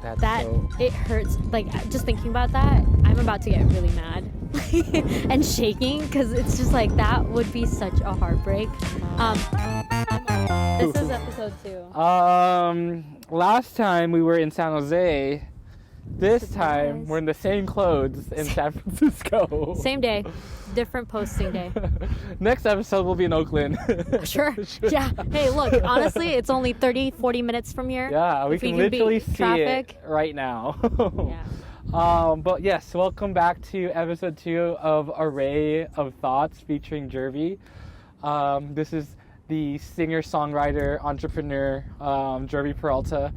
It hurts. Like, just thinking about that, I'm about to get really mad and shaking because it's just like that would be such a heartbreak. This is episode 2. Last time we were in San Jose. This time we're in the same clothes in San Francisco. Same day, different posting day. Next episode will be in Oakland. Sure. Yeah. Hey, look, honestly, it's only 30-40 minutes from here. Yeah, we can literally see it right now. Yeah. But yes, welcome back to episode 2 of Array of Thoughts featuring Jervie. This is the singer-songwriter, entrepreneur, Jervie Peralta.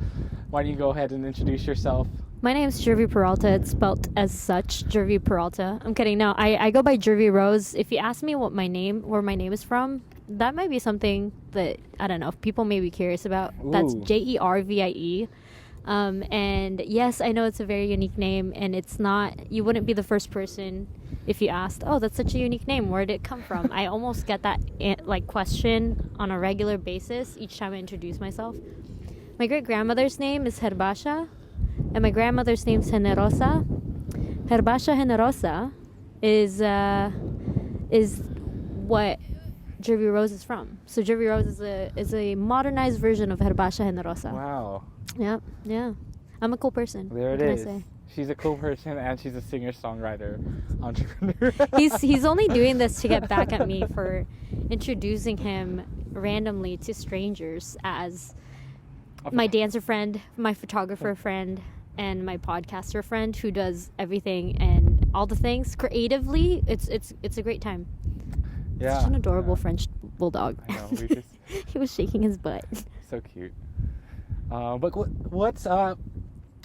Why don't you go ahead and introduce yourself? My name's Jervie Peralta. It's spelled as such, Jervie Peralta. I'm kidding. No, I go by Jervie Rose. If you ask me where my name is from, that might be something that, I don't know, people may be curious about. Ooh. That's Jervie. And yes, I know it's a very unique name, and it's not, you wouldn't be the first person if you asked, oh, that's such a unique name, where did it come from? I almost get that question on a regular basis each time I introduce myself. My great-grandmother's name is Herbasha, and my grandmother's name is Generosa. Herbasha Generosa is what Jervie Rose is from. So Jervie Rose is a modernized version of Herbasha Generosa. Wow. Yeah. I'm a cool person. There it is. She's a cool person, and she's a singer-songwriter entrepreneur. He's only doing this to get back at me for introducing him randomly to strangers as my dancer friend, my photographer friend, and my podcaster friend who does everything and all the things creatively. It's a great time. Yeah. Such an adorable French bulldog. I know. He was shaking his butt. So cute. But what's up?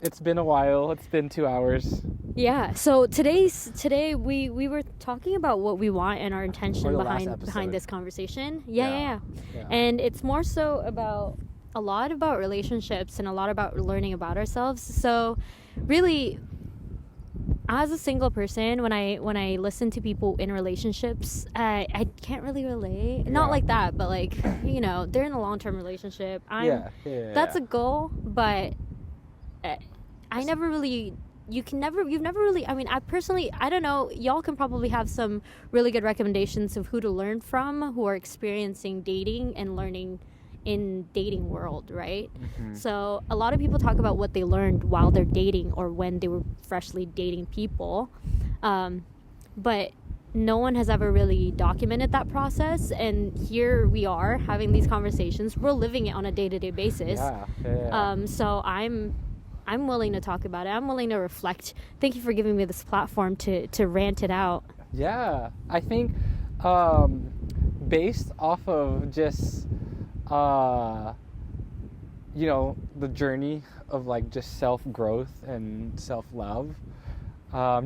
It's been a while. It's been 2 hours. Yeah. So today we were talking about what we want and our intention behind this conversation. Yeah. And it's more so about a lot about relationships and a lot about learning about ourselves. So really, as a single person, when I listen to people in relationships, I can't really relate. Yeah. Not like that, but like, you know, they're in a long-term relationship. That's a goal, but you've never really, I mean, I don't know, y'all can probably have some really good recommendations of who to learn from who are experiencing dating and learning in dating world, right? Mm-hmm. So a lot of people talk about what they learned while they're dating or when they were freshly dating people, but no one has ever really documented that process, and here we are having these conversations. We're living it on a day-to-day basis. So I'm willing to talk about it. I'm willing to reflect. Thank you for giving me this platform to rant it out. Yeah, I think based off of just the journey of like just self-growth and self-love,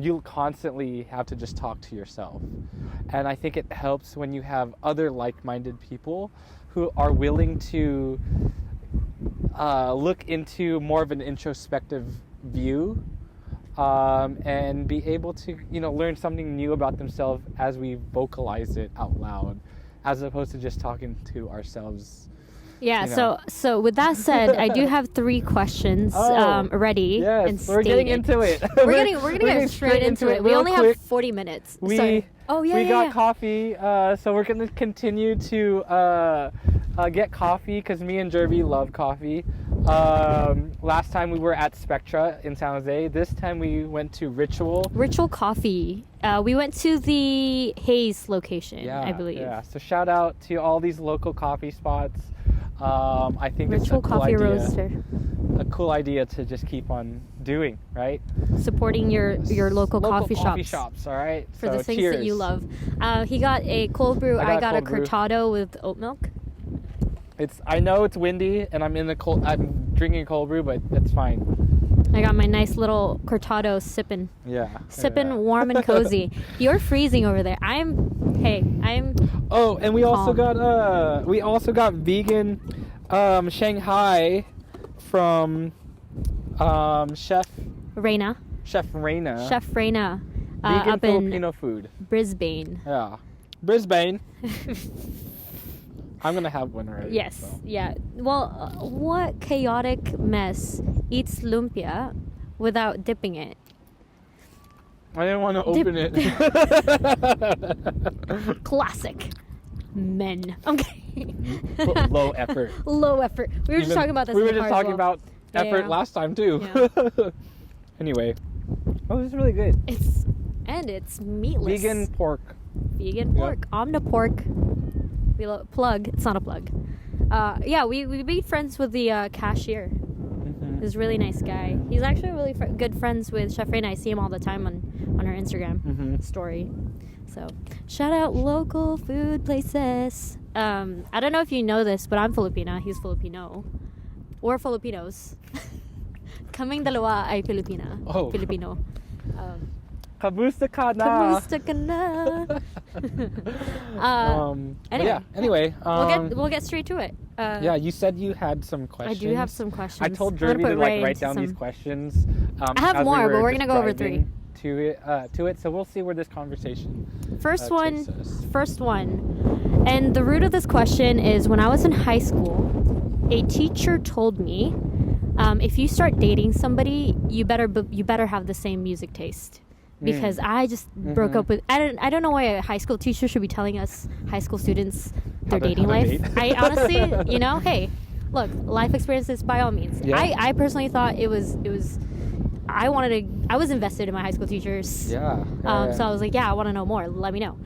you'll constantly have to just talk to yourself. And I think it helps when you have other like-minded people who are willing to look into more of an introspective view, and be able to, learn something new about themselves as we vocalize it out loud, as opposed to just talking to ourselves. Yeah, so with that said, I do have 3 questions ready. Yes, and we're getting into it. We're gonna get straight into it. We only have 40 minutes. We got coffee, so we're gonna continue to get coffee because me and Jervie love coffee. Last time we were at Spectra in San Jose. This time we went to Ritual Coffee. We went to the Hayes location, I believe. Yeah, so shout out to all these local coffee spots. I think Ritual it's a cool Coffee idea. Roaster. A cool idea to just keep on doing, right? Supporting your local coffee shops, all right? For the things that you love. He got a cold brew. I got a cortado with oat milk. I know it's windy and I'm drinking cold brew, but that's fine. I got my nice little cortado sipping. Yeah. Sipping warm and cozy. You're freezing over there. I'm Oh, and we calm. also got vegan Shanghai from Chef Reina. Vegan up Filipino in food. Brisbane. Yeah. Brisbane. I'm going to have one already. Yes. So. Yeah. Well, what chaotic mess eats lumpia without dipping it? I didn't want to open it. Classic men. Okay. Low effort. Low effort. We were just talking about this. We were just talking about effort last time too. Yeah. Anyway, oh, this is really good. It's meatless. Vegan pork. Vegan pork. Omnipork. Plug. It's not a plug. We made friends with the cashier. He's a really nice guy. He's actually really good friends with Chef Ray, and I see him all the time on her Instagram story. So, shout out local food places. I don't know if you know this, but I'm Filipina. He's Filipino. We're Filipinos. Kaming dalawa ay Filipina. Oh. Filipino. Kamusta ka na? Kamusta ka na? Anyway. We'll get straight to it. You said you had some questions. I do have some questions. I told Jervie to write down these questions. I have more, but we're gonna go over 3. To it, so we'll see where this conversation. First one, and the root of this question is when I was in high school, a teacher told me, if you start dating somebody, you better have the same music taste. Because I just broke up with I don't know why a high school teacher should be telling us high school students their dating life. I honestly, hey, look, life experiences by all means. Yeah. I personally thought it was I was invested in my high school teachers. So I was like, I want to know more. Let me know.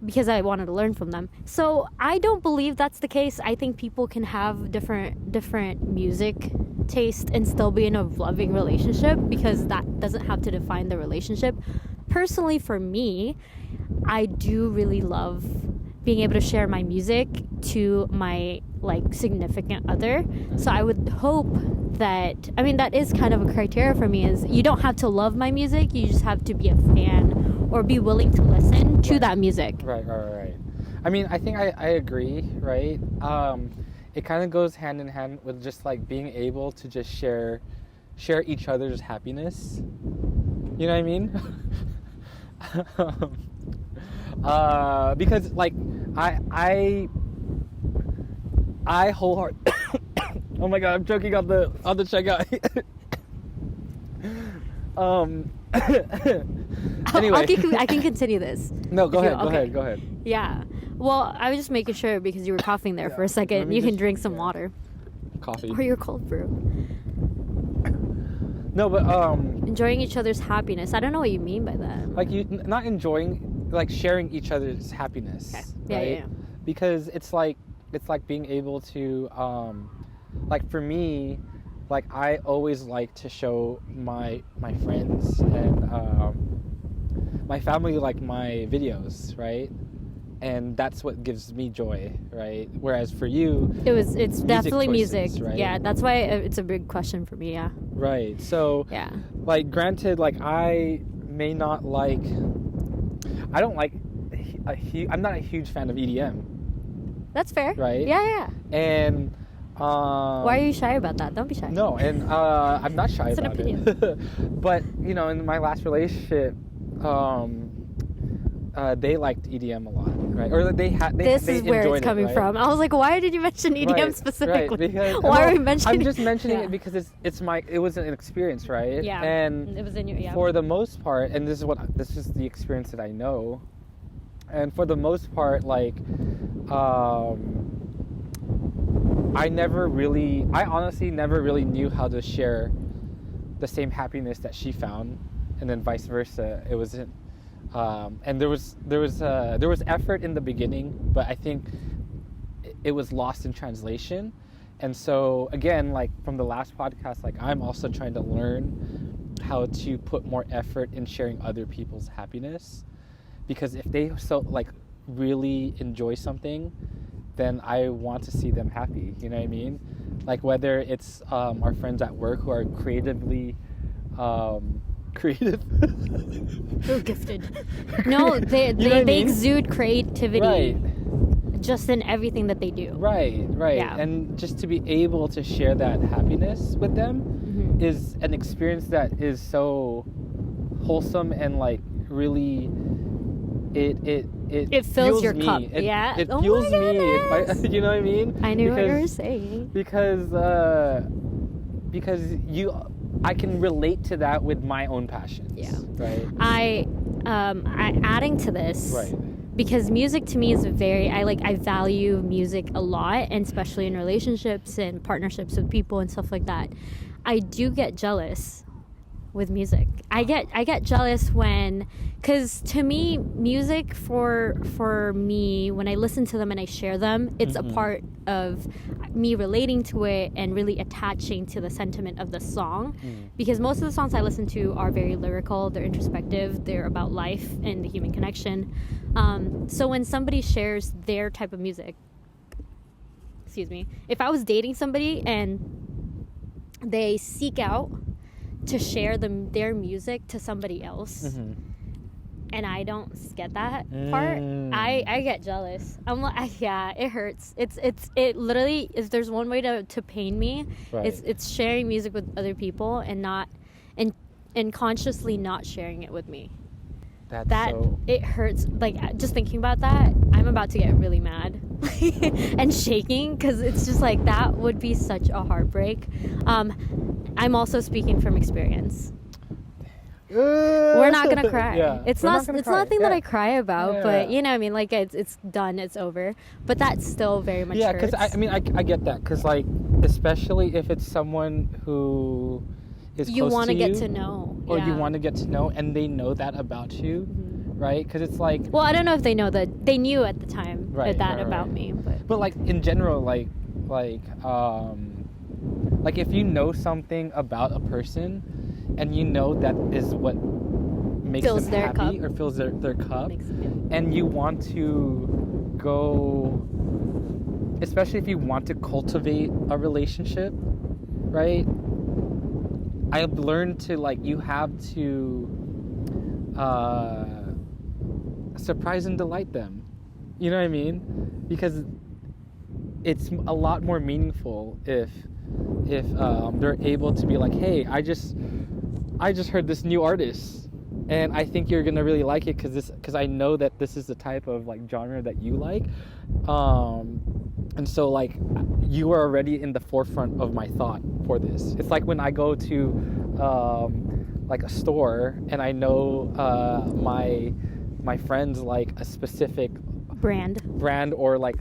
Because I wanted to learn from them. So I don't believe that's the case. I think people can have different music taste and still be in a loving relationship, because that doesn't have to define the relationship. Personally, for me, I do really love being able to share my music to my significant other. So I would hope that is kind of a criteria for me, is you don't have to love my music, you just have to be a fan or be willing to listen to that music. Right. I think I agree, right? It kind of goes hand in hand with just being able to just share each other's happiness. You know what I mean? Because I wholeheartedly oh my god, I'm choking on the checkout. Anyway, I can continue this. No, go ahead. Yeah. Well, I was just making sure because you were coughing there for a second. You can drink some water. Coffee. Or your cold brew. No, but enjoying each other's happiness. I don't know what you mean by that. You not enjoying, sharing each other's happiness. Okay. Yeah. Because it's being able to for me, I always like to show my friends and my family my videos, right? And that's what gives me joy, right? Whereas for you, it's definitely music, right? Yeah, that's why it's a big question for me. Yeah. Right. So yeah. Granted, I may not I don't I'm not a huge fan of EDM. That's fair. Right. Yeah. And why are you shy about that? Don't be shy. No, and I'm not shy it's about an opinion. it. But in my last relationship, they liked EDM a lot, right? Or they This is where it's coming from. I was like, why did you mention EDM specifically? Right, because, why are we mentioning? I'm just mentioning it because it was an experience, right? Yeah. And it was in your for the most part, and this is the experience that I know. And for the most part, I honestly never really knew how to share the same happiness that she found, and then vice versa. It wasn't, and there was effort in the beginning, but I think it was lost in translation. And so again, from the last podcast, I'm also trying to learn how to put more effort in sharing other people's happiness, because if they really enjoy something, then I want to see them happy. You know what I mean? Whether it's our friends at work who are creatively creative. They're gifted. No, they exude creativity. Right. Just in everything that they do. Right. Yeah. And just to be able to share that happiness with them is an experience that is so wholesome and really it fills your me. cup. It Oh fuels my me. goodness. You know what I mean? I knew what you were saying. Because because I can relate to that with my own passions. Yeah. Right. I adding to this. Right. Because music to me is I value music a lot, and especially in relationships and partnerships with people and stuff like that. I do get jealous with music. I get jealous because to me, music for me, when I listen to them and I share them, it's a part of me relating to it and really attaching to the sentiment of the song. Because most of the songs I listen to are very lyrical, they're introspective, they're about life and the human connection. So when somebody shares their type of music, if I was dating somebody and they seek out to share their music to somebody else, and I don't get that part, I get jealous. I'm like, yeah, it hurts. It literally is. There's one way to pain me. Right. It's sharing music with other people and not and consciously not sharing it with me. It hurts. Like, just thinking about that, I'm about to get really mad and shaking, because it's just like, that would be such a heartbreak. I'm also speaking from experience. We're not gonna cry. Yeah, it's nothing that I cry about, but you know what I mean, like, it's done, it's over, but that still very much hurts. Because I get that, because, like, especially if it's someone who is you want to get to know, or you want to get to know, and they know that about you, right? Because it's like, well, I don't know if they know that. They knew at the time about me, but like, in general, like if you know something about a person and you know that is what makes them happy or fills their cup, and you want to go, especially if you want to cultivate a relationship, right? I've learned to, like, you have to surprise and delight them. You know what I mean? Because it's a lot more meaningful if they're able to be like, hey, I just heard this new artist, and I think you're gonna really like it because I know that this is the type of, like, genre that you like, and so, like, you are already in the forefront of my thought for this. It's like when I go to like a store and I know my friends like a specific brand, or like,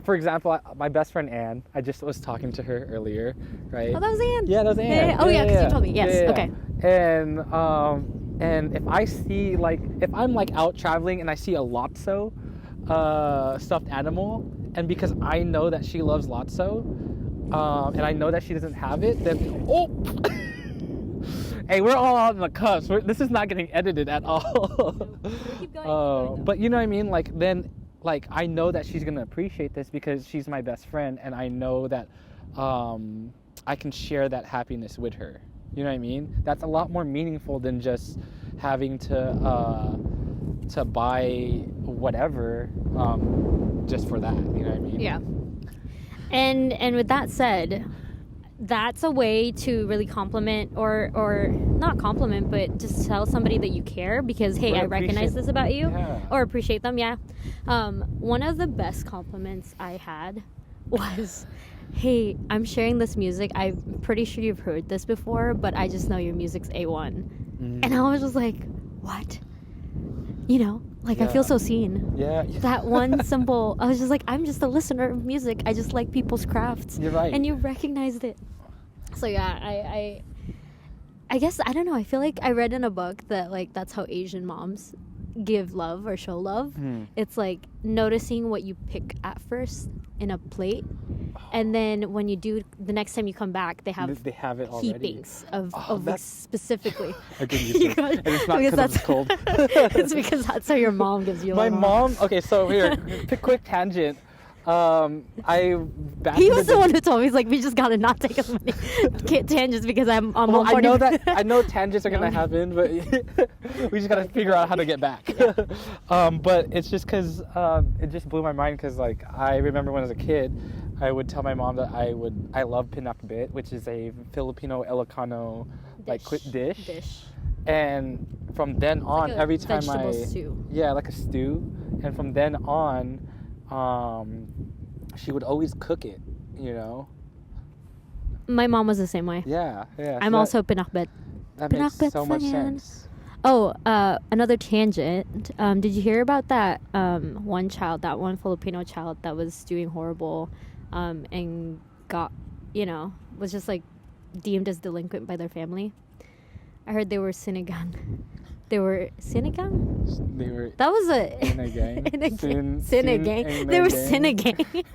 for example, my best friend Anne, I just was talking to her earlier, right? Oh, that was Anne. Yeah, that was Anne. Oh yeah, because you told me. Yes. Okay. And if I see, like, if I'm, like, out traveling and I see a Lotso stuffed animal, and because I know that she loves Lotso, and I know that she doesn't have it, then hey, we're all on the cusp. This is not getting edited at all. Keep going. But you know what I mean? Like, then, like, I know that she's gonna appreciate this because she's my best friend, and I know that I can share that happiness with her. You know what I mean? That's a lot more meaningful than just having to buy whatever just for that. You know what I mean? Yeah. And with that said, that's a way to really compliment or not compliment, but just tell somebody that you care, because, hey, I recognize this about you, or appreciate them. Yeah. One of the best compliments I had was, hey, I'm sharing this music. I'm pretty sure you've heard this before, but I just know your music's A1. And I was just like, what? You know, like, I feel so seen. Yeah. That one simple, I was just like, I'm just a listener of music. I just like people's crafts. You're right. And you recognized it. So yeah, I guess, I don't know, I feel like I read in a book that, like, that's how Asian moms give love or show love. It's like noticing what you pick at first in a plate, and then when you do, the next time you come back, they have it already. Heapings of specifically. And it's not because it's cold. It's because that's how your mom gives you love. My mom. Okay, so here, quick tangent. He was the one who told me, he's like, we just gotta not take as many tangents because I'm on well, I know tangents are gonna happen, but we just gotta figure out how to get back. But it's just because it just blew my mind, because, like, I remember when I was a kid, I would tell my mom that I love pinakbit, which is a Filipino Ilocano dish. And from then on, like, every time stew. Yeah, like a stew. And from then on, she would always cook it, you know. My mom was the same way. Yeah. I'm also pinakbet. That makes so much sense. Oh, another tangent. Did you hear about that one Filipino child that was doing horrible and got, was just like deemed as delinquent by their family? I heard they were sinigang. They were sinigang? That was in a gang. Sinigang. They were sinigang.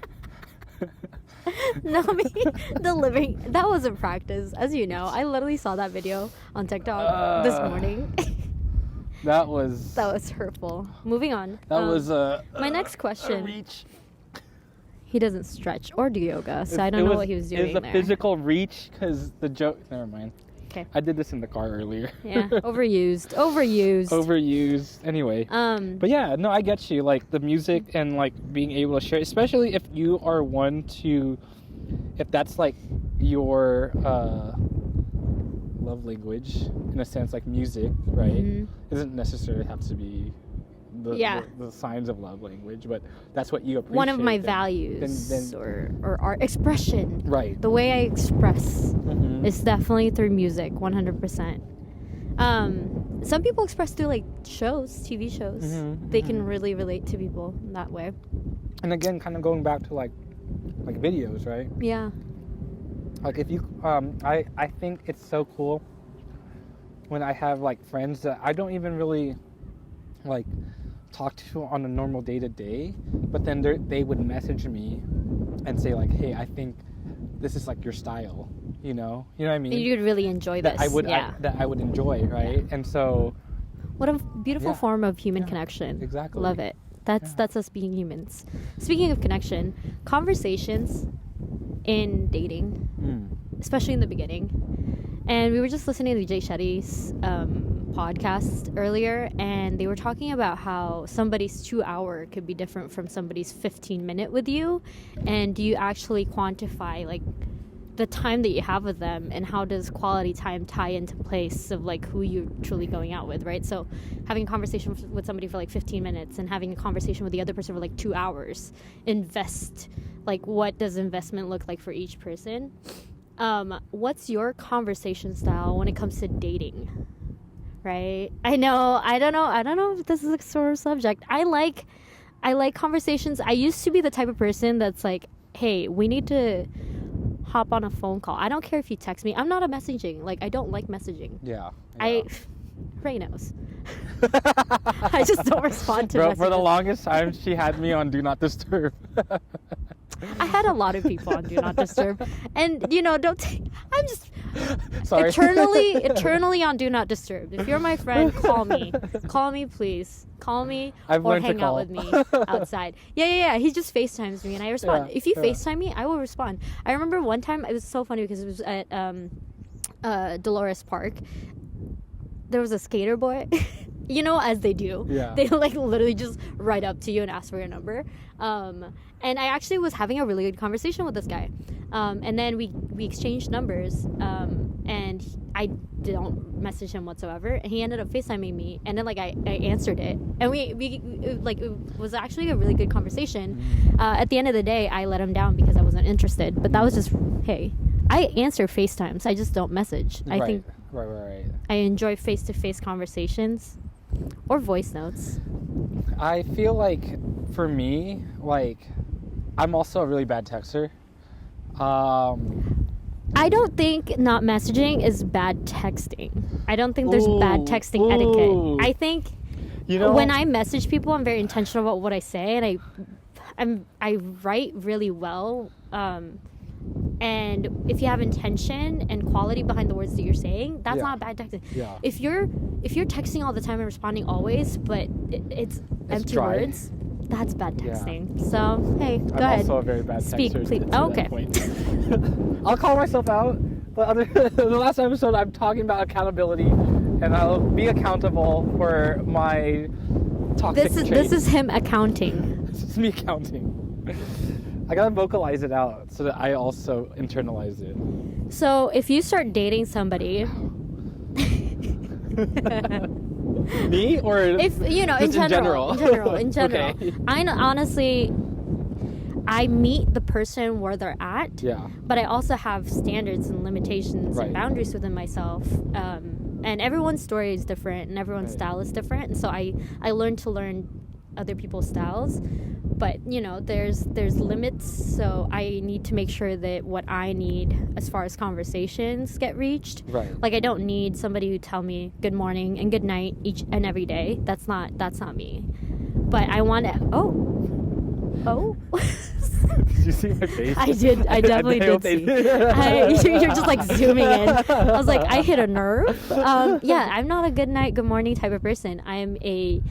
No, that was a practice. As you know, I literally saw that video on TikTok this morning. That was hurtful. Moving on. That was my next question. A reach. He doesn't stretch or do yoga, so I don't know what he was doing there. It was a physical reach because the joke. Never mind. Okay. I did this in the car earlier. Yeah, overused. Anyway. But yeah, no, I get you. Like the music and like being able to share, especially if you are one to, if that's like your love language in a sense, like music, right? Mm-hmm. It doesn't necessarily have to be the signs of love language, but that's what you appreciate. One of my values or art expression. Right. The way I express is definitely through music, 100%. Some people express through like TV shows. They can really relate to people that way. And again, kind of going back to like videos, right? Yeah. Like if you, I think it's so cool when I have like friends that I don't even really like talk to on a normal day-to-day, but then they would message me and say like, hey, I think this is like your style, you know what I mean? You'd really enjoy this. That I would enjoy, right? Yeah. And so what a beautiful form of human connection. Exactly. Love it. That's us being humans. Speaking of connection, conversations in dating, especially in the beginning. And we were just listening to Jay Shetty's podcast earlier, and they were talking about how somebody's 2 hour could be different from somebody's 15-minute with you, and do you actually quantify like the time that you have with them, and how does quality time tie into place of like who you're truly going out with, right? So having a conversation with somebody for like 15 minutes and having a conversation with the other person for like 2 hours, what does investment look like for each person? What's your conversation style when it comes to dating? Right? I don't know if this is a sort of subject. I like conversations. I used to be the type of person that's like, hey, we need to hop on a phone call. I don't care if you text me. I'm not a messaging. Like, I don't like messaging. Yeah. Ray knows. I just don't respond to messages. For the longest time, she had me on Do Not Disturb. I had a lot of people on Do Not Disturb, and I'm just sorry. eternally on Do Not Disturb. If you're my friend, call me, please, call me, or hang out with me outside. Yeah. He just FaceTimes me, and I respond. If you FaceTime me, I will respond. I remember one time it was so funny because it was at Dolores Park. There was a skater boy. As they do. Yeah. They like literally just write up to you and ask for your number. And I actually was having a really good conversation with this guy. And then we exchanged numbers. And I don't message him whatsoever. And he ended up FaceTiming me. And then I answered it. And it was actually a really good conversation. At the end of the day, I let him down because I wasn't interested. But that was just, hey, I answer FaceTimes. I just don't message. Right. I think Right. I enjoy face-to-face conversations or voice notes. I feel like for me, I'm also a really bad texter. I don't think not messaging is bad texting. I don't think there's bad texting etiquette. I think when I message people, I'm very intentional about what I say, and I write really well. And if you have intention and quality behind the words that you're saying, that's not bad texting. Yeah. If you're texting all the time and responding always, but it's empty dry words, that's bad texting. Yeah. So hey, go ahead. I'm also a very bad texter. Speak, please. Okay. I'll call myself out. But the last episode, I'm talking about accountability, and I'll be accountable for my toxic traits. This is him accounting. This is me accounting. I gotta vocalize it out so that I also internalize it. So if you start dating somebody, me or if in general. Okay. I honestly, I meet the person where they're at. Yeah. But I also have standards and limitations and boundaries within myself. And everyone's story is different, and everyone's style is different. And so I learned to learn other people's styles. But, you know, there's limits, so I need to make sure that what I need as far as conversations get reached. Right. Like, I don't need somebody who tell me good morning and good night each and every day. That's not me. But I want to... Oh. Did you see my face? I did. I definitely did see. You're just like zooming in. I was like, I hit a nerve. Yeah, I'm not a good night, good morning type of person. I am a...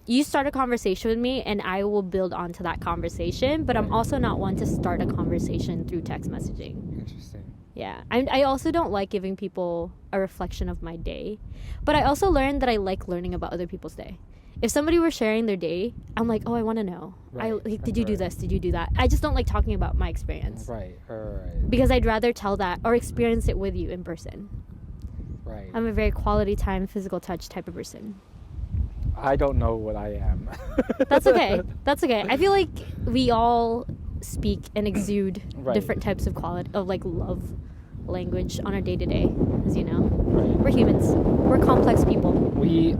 you start a conversation with me and I will build onto that conversation, but I'm also not one to start a conversation through text messaging. Interesting. Yeah. I also don't like giving people a reflection of my day, but I also learned that I like learning about other people's day. If somebody were sharing their day, I'm like, oh, I want to know. Did you do this? Did you do that? I just don't like talking about my experience. Right. Because I'd rather tell that or experience it with you in person. Right. I'm a very quality time, physical touch type of person. I don't know what I am. That's okay. I feel like we all speak and exude different types of quality of like love language on our day-to-day, as you know. Right. We're humans. We're complex people. We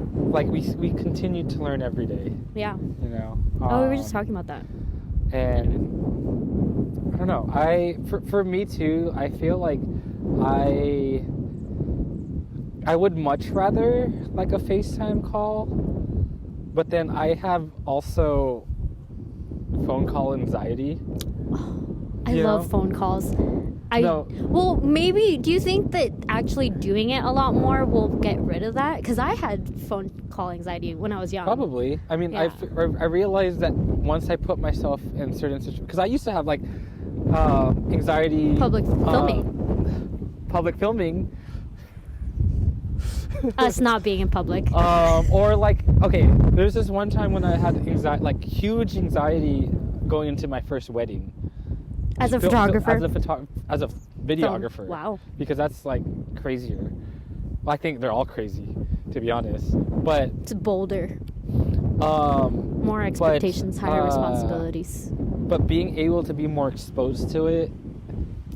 continue to learn every day. Yeah. You know. We were just talking about that. And I don't know. For me too, I feel like I would much rather like a FaceTime call, but then I have also phone call anxiety. I love phone calls. Well, maybe, do you think that actually doing it a lot more will get rid of that? Because I had phone call anxiety when I was young. Probably. I mean, I realized that once I put myself in certain situations, because I used to have like anxiety. Public filming. Us not being in public. Or like, okay, there's this one time when I had anxiety, like huge anxiety going into my first wedding. As a photographer? As a videographer. Film. Wow. Because that's like crazier. Well, I think they're all crazy, to be honest. But it's bolder. More expectations, higher responsibilities. But being able to be more exposed to it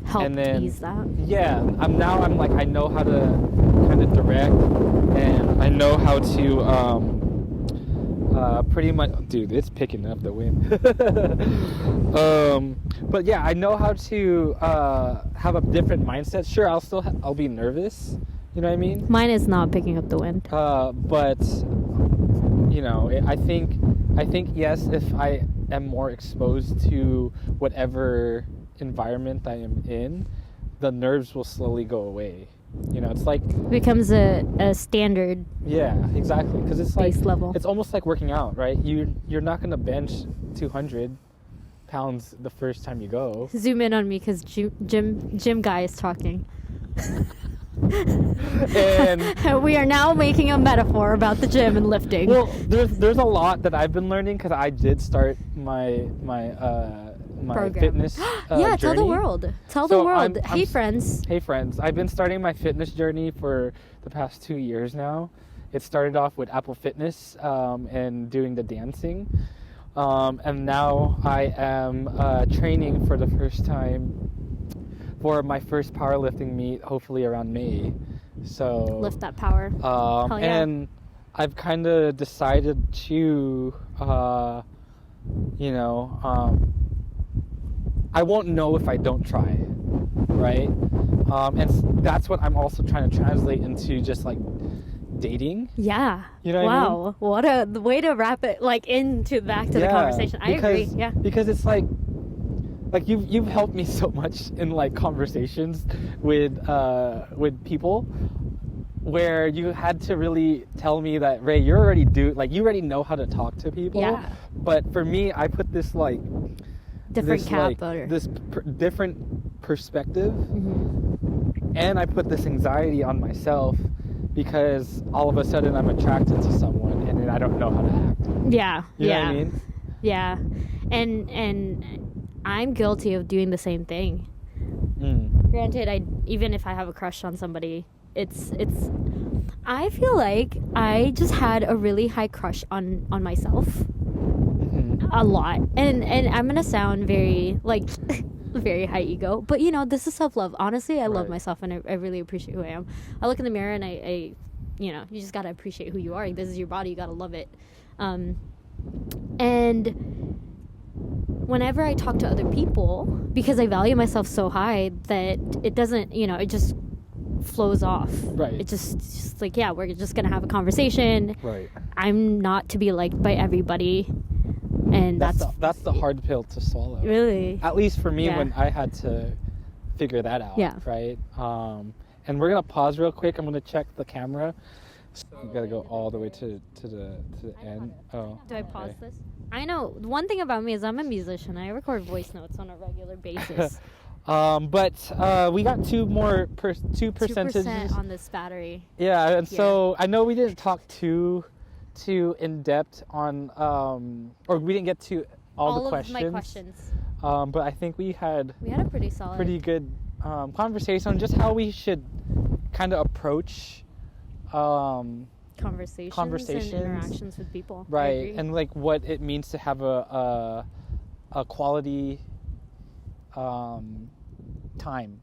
help ease that. Yeah. I'm like, I know how to kind of direct, and I know how to pretty much, dude, it's picking up the wind. But yeah, I know how to have a different mindset. Sure, I'll be nervous, you know what I mean? Mine is not picking up the wind. But you know, I think yes, if I am more exposed to whatever environment I am in, the nerves will slowly go away. You know, it's like it becomes a standard. Yeah, exactly. Because it's base like level. It's almost like working out, right? You're not gonna bench 200 pounds the first time you go. Zoom in on me, because gym guy is talking. And we are now making a metaphor about the gym and lifting. Well, there's a lot that I've been learning, because I did start my fitness yeah, journey. tell the world. Hey friends. I've been starting my fitness journey for the past 2 years now. It started off with Apple Fitness and doing the dancing. And now I am training for the first time for my first powerlifting meet, hopefully around May. So lift that power. Hell yeah. And I've kind of decided to, I won't know if I don't try, right? And that's what I'm also trying to translate into just like dating. Yeah. You know what I mean? What a way to wrap it back to the conversation. I agree. Yeah. Because it's like you've helped me so much in like conversations with people, where you had to really tell me that, Ray, you already know how to talk to people. Yeah. But for me, I put this like different perspective, and I put this anxiety on myself, because all of a sudden I'm attracted to someone and then I don't know how to act. Yeah. You know what I mean? Yeah. And I'm guilty of doing the same thing. Granted, even if I have a crush on somebody, I feel like I just had a really high crush on myself. a lot, and I'm gonna sound very like very high ego, but you know, this is self-love. Honestly, I love myself, and I really appreciate who I am. I look in the mirror and I you know, you just gotta appreciate who you are. This is your body, you gotta love it. And whenever I talk to other people, because I value myself so high that it doesn't, you know, it just flows off. Right. It just like, yeah, we're just gonna have a conversation. Right. I'm not to be liked by everybody, and that's the hard pill to swallow. Really. At least for me, when I had to figure that out. Yeah. Right. And we're gonna pause real quick. I'm gonna check the camera. So you gotta go all the way to the end. Oh. Do I pause this? I know one thing about me is I'm a musician. I record voice notes on a regular basis. But we got 2% on this battery. Yeah, and so I know we didn't talk too in depth on or we didn't get to all the questions. All of my questions. But I think we had a pretty good conversation on just how we should kind of approach conversations and interactions with people. Right, and like what it means to have a quality time.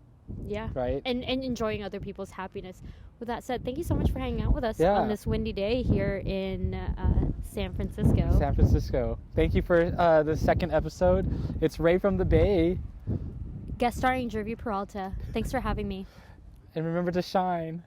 Yeah. Right. And enjoying other people's happiness. With that said, thank you so much for hanging out with us on this windy day here in San Francisco. Thank you for the second episode. It's Ray from the Bay. Guest starring Jervie Peralta. Thanks for having me. And remember to shine.